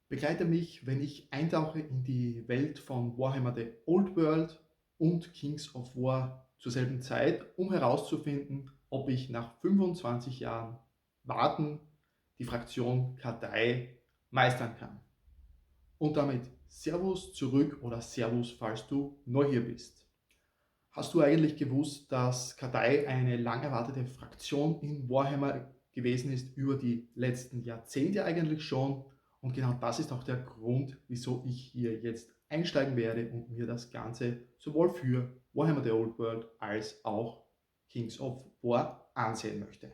Begleite mich, wenn ich eintauche in die Welt von Warhammer The Old World und Kings of War zur selben Zeit, um herauszufinden, ob ich nach 25 Jahren Warten die Fraktion Kardai meistern kann. Und damit Servus zurück oder Servus, falls du neu hier bist. Hast du eigentlich gewusst, dass Kardai eine lang erwartete Fraktion in Warhammer gewesen ist über die letzten Jahrzehnte eigentlich schon? Und genau das ist auch der Grund, wieso ich hier jetzt einsteigen werde und mir das Ganze sowohl für Warhammer The Old World als auch Kings of War ansehen möchte.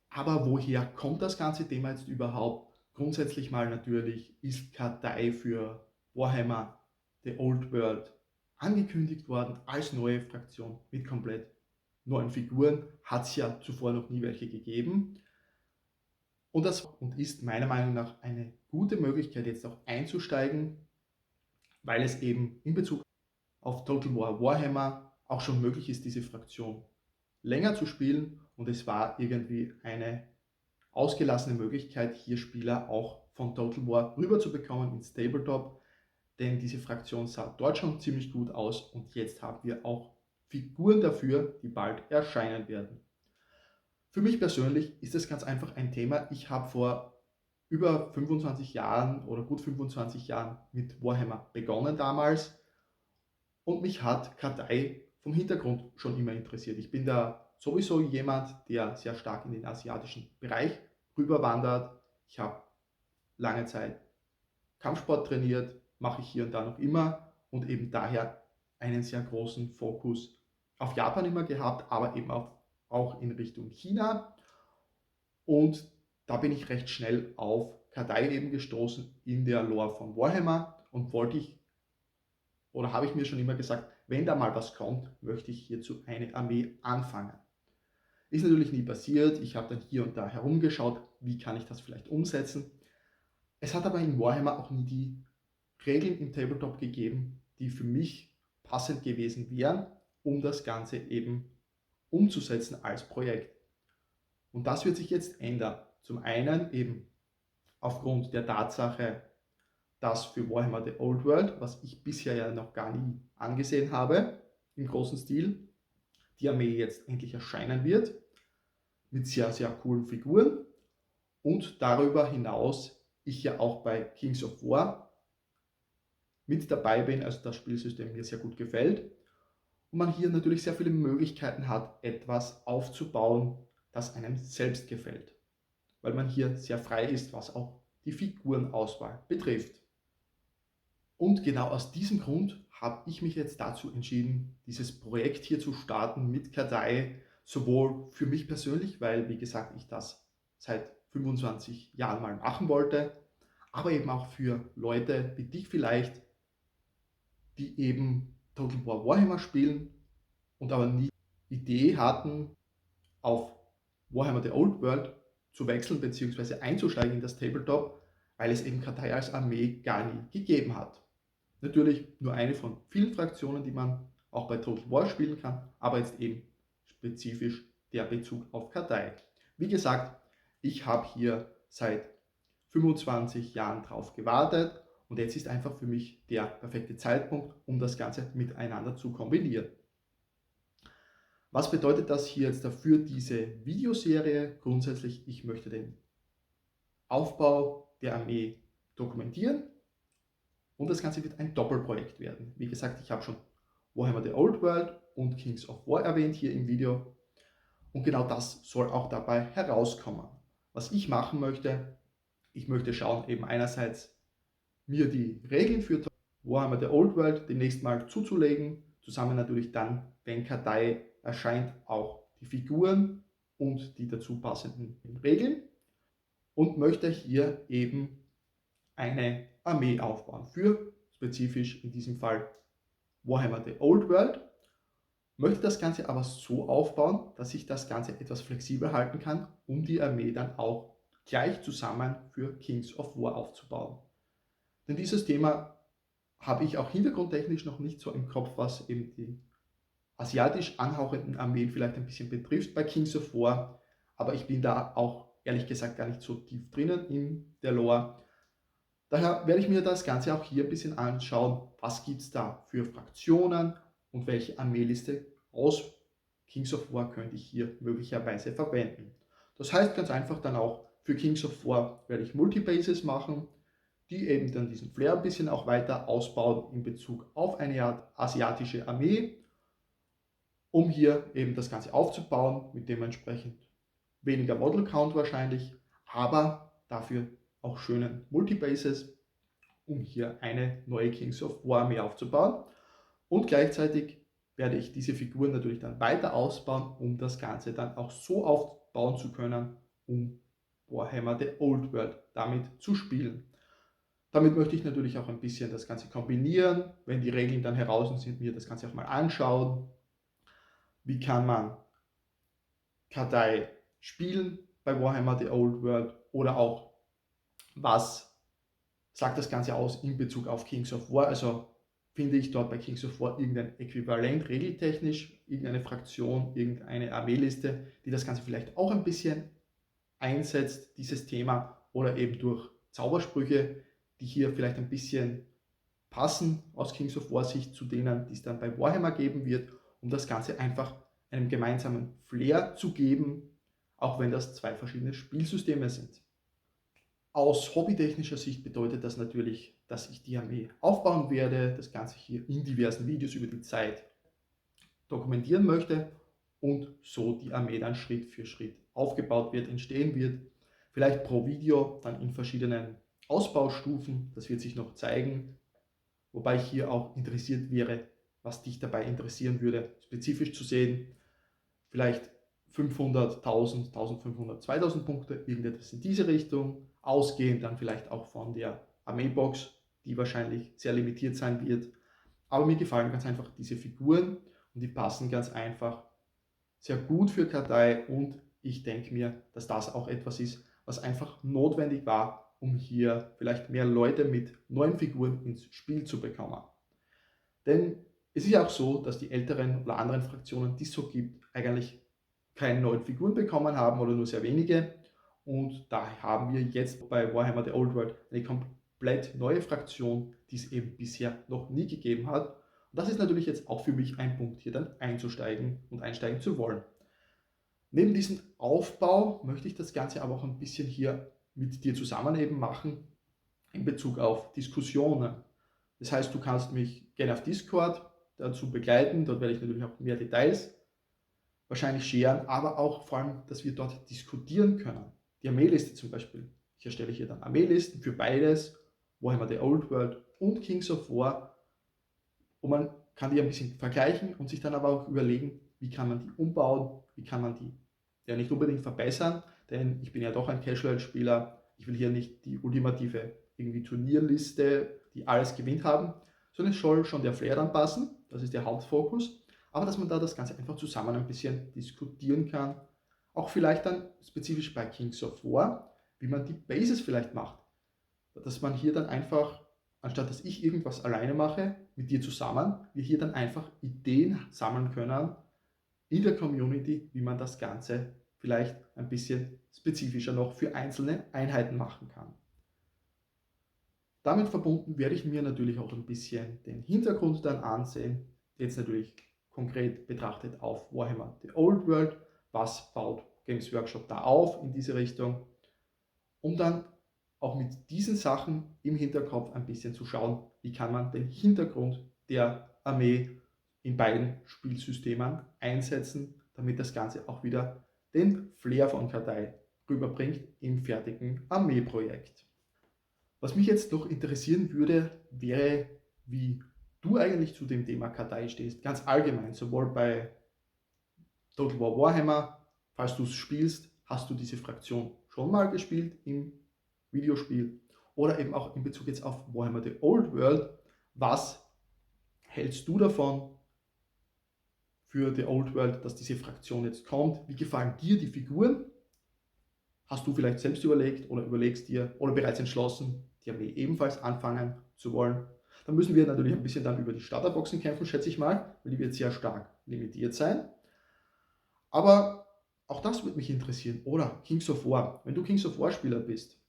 Aber woher kommt das ganze Thema jetzt überhaupt? Grundsätzlich mal natürlich ist Kardai für Warhammer The Old World angekündigt worden als neue Fraktion mit komplett neuen Figuren. Hat es ja zuvor noch nie welche gegeben. Und das und ist meiner Meinung nach eine gute Möglichkeit, jetzt auch einzusteigen, weil es eben in Bezug auf Total War Warhammer auch schon möglich ist, diese Fraktion länger zu spielen. Und es war irgendwie eine ausgelassene Möglichkeit, hier Spieler auch von Total War rüber zu bekommen ins Tabletop, denn diese Fraktion sah dort schon ziemlich gut aus und jetzt haben wir auch Figuren dafür, die bald erscheinen werden. Für mich persönlich ist es ganz einfach ein Thema. Ich habe vor über 25 Jahren oder gut 25 Jahren mit Warhammer begonnen damals und mich hat Kardai vom Hintergrund schon immer interessiert. Ich bin da sowieso jemand, der sehr stark in den asiatischen Bereich rüberwandert. Ich habe lange Zeit Kampfsport trainiert, mache ich hier und da noch immer und eben daher einen sehr großen Fokus auf Japan immer gehabt, aber eben auch in Richtung China. Und da bin ich recht schnell auf Kardai eben gestoßen in der Lore von Warhammer und wollte ich oder habe ich mir schon immer gesagt, wenn da mal was kommt, möchte ich hierzu eine Armee anfangen. Ist natürlich nie passiert. Ich habe dann hier und da herumgeschaut, wie kann ich das vielleicht umsetzen. Es hat aber in Warhammer auch nie die Regeln im Tabletop gegeben, die für mich passend gewesen wären, um das Ganze eben umzusetzen als Projekt. Und das wird sich jetzt ändern. Zum einen eben aufgrund der Tatsache, dass für Warhammer The Old World, was ich bisher ja noch gar nie angesehen habe, im großen Stil, die Armee jetzt endlich erscheinen wird, mit sehr, sehr coolen Figuren. Und darüber hinaus ich ja auch bei Kings of War mit dabei bin, also das Spielsystem mir sehr gut gefällt. Und man hier natürlich sehr viele Möglichkeiten hat, etwas aufzubauen, das einem selbst gefällt. Weil man hier sehr frei ist, was auch die Figurenauswahl betrifft. Und genau aus diesem Grund habe ich mich jetzt dazu entschieden, dieses Projekt hier zu starten mit Kardai, sowohl für mich persönlich, weil, wie gesagt, ich das seit 25 Jahren mal machen wollte, aber eben auch für Leute wie dich vielleicht, die eben Total War Warhammer spielen und aber nie die Idee hatten, auf Warhammer The Old World zu wechseln bzw. einzusteigen in das Tabletop, weil es eben Kardai als Armee gar nie gegeben hat. Natürlich nur eine von vielen Fraktionen, die man auch bei Total War spielen kann, aber jetzt eben spezifisch der Bezug auf Kardai. Wie gesagt, ich habe hier seit 25 Jahren drauf gewartet und jetzt ist einfach für mich der perfekte Zeitpunkt, um das Ganze miteinander zu kombinieren. Was bedeutet das hier jetzt dafür, diese Videoserie? Grundsätzlich, ich möchte den Aufbau der Armee dokumentieren und das Ganze wird ein Doppelprojekt werden. Wie gesagt, ich habe schon Warhammer The Old World und Kings of War erwähnt hier im Video und genau das soll auch dabei herauskommen. Was ich machen möchte, ich möchte schauen, eben einerseits mir die Regeln für Warhammer The Old World demnächst mal zuzulegen, zusammen natürlich dann, wenn Kardai erscheint, auch die Figuren und die dazu passenden Regeln und möchte hier eben eine Armee aufbauen für spezifisch in diesem Fall Warhammer The Old World, möchte das Ganze aber so aufbauen, dass ich das Ganze etwas flexibel halten kann, um die Armee dann auch gleich zusammen für Kings of War aufzubauen. Denn dieses Thema habe ich auch hintergrundtechnisch noch nicht so im Kopf, was eben die asiatisch anhauchenden Armeen vielleicht ein bisschen betrifft bei Kings of War, aber ich bin da auch ehrlich gesagt gar nicht so tief drinnen in der Lore. Daher werde ich mir das Ganze auch hier ein bisschen anschauen, was gibt es da für Fraktionen und welche Armeeliste aus Kings of War könnte ich hier möglicherweise verwenden. Das heißt ganz einfach dann auch, für Kings of War werde ich Multibases machen, die eben dann diesen Flair ein bisschen auch weiter ausbauen in Bezug auf eine Art asiatische Armee, um hier eben das Ganze aufzubauen, mit dementsprechend weniger Model Count wahrscheinlich, aber dafür auch schönen Multibases, um hier eine neue Kings of War Armee aufzubauen. Und gleichzeitig werde ich diese Figuren natürlich dann weiter ausbauen, um das Ganze dann auch so aufbauen zu können, um Warhammer The Old World damit zu spielen. Damit möchte ich natürlich auch ein bisschen das Ganze kombinieren, wenn die Regeln dann heraus sind, mir das Ganze auch mal anschauen. Wie kann man Kartei spielen bei Warhammer The Old World oder auch was sagt das Ganze aus in Bezug auf Kings of War, also finde ich dort bei Kings of War irgendein Äquivalent regeltechnisch, irgendeine Fraktion, irgendeine Armeeliste, die das Ganze vielleicht auch ein bisschen einsetzt, dieses Thema, oder eben durch Zaubersprüche, die hier vielleicht ein bisschen passen aus Kings of War Sicht zu denen, die es dann bei Warhammer geben wird, um das Ganze einfach einem gemeinsamen Flair zu geben, auch wenn das zwei verschiedene Spielsysteme sind. Aus hobbytechnischer Sicht bedeutet das natürlich, dass ich die Armee aufbauen werde, das Ganze hier in diversen Videos über die Zeit dokumentieren möchte und so die Armee dann Schritt für Schritt aufgebaut wird, entstehen wird. Vielleicht pro Video dann in verschiedenen Ausbaustufen, das wird sich noch zeigen, wobei ich hier auch interessiert wäre, was dich dabei interessieren würde, spezifisch zu sehen. Vielleicht 500, 1000, 1500, 2000 Punkte, irgendetwas in diese Richtung, ausgehend dann vielleicht auch von der Armeebox, die wahrscheinlich sehr limitiert sein wird. Aber mir gefallen ganz einfach diese Figuren und die passen ganz einfach sehr gut für Kartei und ich denke mir, dass das auch etwas ist, was einfach notwendig war, um hier vielleicht mehr Leute mit neuen Figuren ins Spiel zu bekommen. Denn es ist ja auch so, dass die älteren oder anderen Fraktionen, die es so gibt, eigentlich keine neuen Figuren bekommen haben oder nur sehr wenige. Und da haben wir jetzt bei Warhammer The Old World eine komplett neue Fraktion, die es eben bisher noch nie gegeben hat. Und das ist natürlich jetzt auch für mich ein Punkt, hier dann einzusteigen und einsteigen zu wollen. Neben diesem Aufbau möchte ich das Ganze aber auch ein bisschen hier mit dir zusammen eben machen in Bezug auf Diskussionen. Das heißt, du kannst mich gerne auf Discord dazu begleiten, dort werde ich natürlich auch mehr Details wahrscheinlich scheren, aber auch vor allem, dass wir dort diskutieren können. Die Armeeliste zum Beispiel. Ich erstelle hier dann Armeelisten für beides, Warhammer The Old World und Kings of War, und man kann die ein bisschen vergleichen und sich dann aber auch überlegen, wie kann man die umbauen, wie kann man die ja nicht unbedingt verbessern, denn ich bin ja doch ein Casual-Spieler, ich will hier nicht die ultimative irgendwie Turnierliste, die alles gewinnt haben, sondern es soll schon der Flair dann passen, das ist der Hauptfokus, aber dass man da das Ganze einfach zusammen ein bisschen diskutieren kann, auch vielleicht dann spezifisch bei Kings of War, wie man die Bases vielleicht macht, dass man hier dann einfach, anstatt dass ich irgendwas alleine mache, mit dir zusammen, wir hier dann einfach Ideen sammeln können in der Community, wie man das Ganze vielleicht ein bisschen spezifischer noch für einzelne Einheiten machen kann. Damit verbunden werde ich mir natürlich auch ein bisschen den Hintergrund dann ansehen, jetzt natürlich konkret betrachtet auf Warhammer The Old World, was baut Games Workshop da auf in diese Richtung, um dann auch mit diesen Sachen im Hinterkopf ein bisschen zu schauen, wie kann man den Hintergrund der Armee in beiden Spielsystemen einsetzen, damit das Ganze auch wieder den Flair von Kartei rüberbringt im fertigen Armeeprojekt. Was mich jetzt noch interessieren würde, wäre, wie du eigentlich zu dem Thema Kartei stehst, ganz allgemein, sowohl bei Total War Warhammer, falls du es spielst, hast du diese Fraktion schon mal gespielt im Videospiel, oder eben auch in Bezug jetzt auf Warhammer The Old World, was hältst du davon für The Old World, dass diese Fraktion jetzt kommt? Wie gefallen dir die Figuren? Hast du vielleicht selbst überlegt oder überlegst dir oder bereits entschlossen, die Armee ebenfalls anfangen zu wollen? Dann müssen wir natürlich ein bisschen dann über die Starterboxen kämpfen, schätze ich mal, weil die wird sehr stark limitiert sein. Aber auch das würde mich interessieren. Oder Kings of War. Wenn du Kings of War Spieler bist,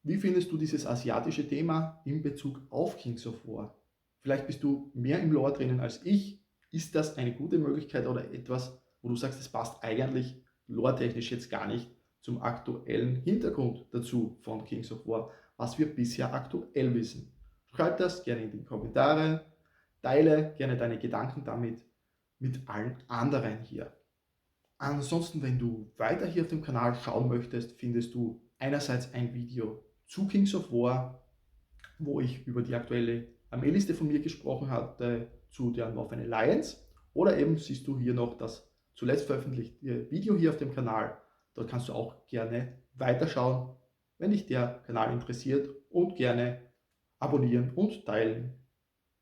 Wie findest du dieses asiatische Thema in Bezug auf Kings of War? Vielleicht bist du mehr im Lore drinnen als ich. Ist das eine gute Möglichkeit oder etwas, wo du sagst, es passt eigentlich lore-technisch jetzt gar nicht zum aktuellen Hintergrund dazu von Kings of War, was wir bisher aktuell wissen? Schreib das gerne in die Kommentare, teile gerne deine Gedanken damit mit allen anderen hier. Ansonsten, wenn du weiter hier auf dem Kanal schauen möchtest, findest du einerseits ein Video zu Kings of War, wo ich über die aktuelle Armeeliste von mir gesprochen hatte, zu der Unwaffe Alliance. Oder eben siehst du hier noch das zuletzt veröffentlichte Video hier auf dem Kanal. Dort kannst du auch gerne weiterschauen, wenn dich der Kanal interessiert, und gerne abonnieren und teilen.